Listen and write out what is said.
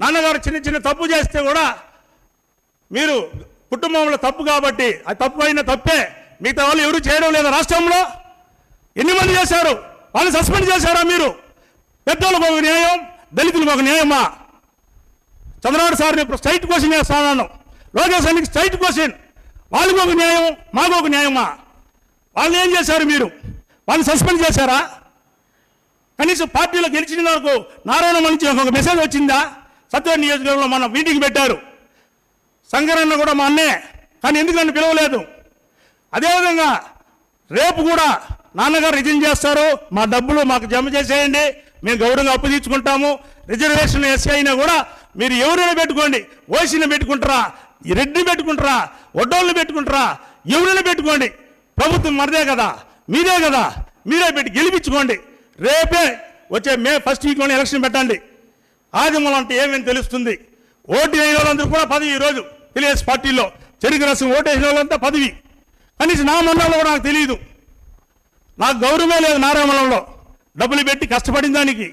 నాన్నగారు చిన్న చిన్న తప్పు చేస్తే కూడా మీరు కుటుంబంలో తప్పు కాబట్టి అది తప్పు అయిన తప్పే, మిగతా వాళ్ళు ఎవరు చేయడం లేదా రాష్ట్రంలో? ఎన్ని మంది చేశారు? వాళ్ళు సస్పెండ్ చేశారా మీరు? పెద్దోళ్ళకు ఒక న్యాయం, దళితులకు ఒక న్యాయమా? చంద్రబాబు సార్ని స్ట్రైట్ క్వశ్చన్ చేస్తాను, లోకేష్ అన్నికి స్ట్రైట్ క్వశ్చన్. వాళ్ళకు ఒక న్యాయం, మాకు ఒక న్యాయమా? వాళ్ళు ఏం చేశారు మీరు? వాళ్ళు సస్పెండ్ చేశారా? కనీసం పార్టీలో గెలిచిన వరకు నారాయణ నుంచి ఒక మెసేజ్ వచ్చిందా? సత్య నియోజకవర్గంలో మన మీటింగ్ పెట్టారు, శంకరన్న కూడా మా అన్నే, కానీ ఎందుకు నన్ను పిలవలేదు? అదేవిధంగా రేపు కూడా నాన్నగారు రిజైన్ చేస్తారు, మా డబ్బులు మాకు జమ చేసేయండి, మేము గౌరవంగా అప్పు తీర్చుకుంటాము. రిజర్వేషన్ ఎస్సీ అయినా కూడా మీరు ఎవరైనా పెట్టుకోండి, ఓసీని పెట్టుకుంటారా, రెడ్డిని పెట్టుకుంటారా, వడ్డోళ్ళని పెట్టుకుంటారా, ఎవరైనా పెట్టుకోండి, ప్రభుత్వం మనదే కదా, మీరే కదా, మీరే పెట్టి గెలిపించుకోండి. రేపే వచ్చే మే 1st వీక్లోనే ఎలక్షన్ పెట్టండి. ఆదిమూలం అంటే ఏమేమి తెలుస్తుంది. ఓటు వేసిన వాళ్ళందరూ కూడా పదవి. ఈరోజు తెలుగుదేశం పార్టీలో చెరుకు రసం ఓటు వేసిన వాళ్ళంతా పదవి. కనీసం నా మండలంలో కూడా నాకు తెలియదు, నాకు గౌరవమే లేదు. నారాయణంలో డబ్బులు పెట్టి కష్టపడిన దానికి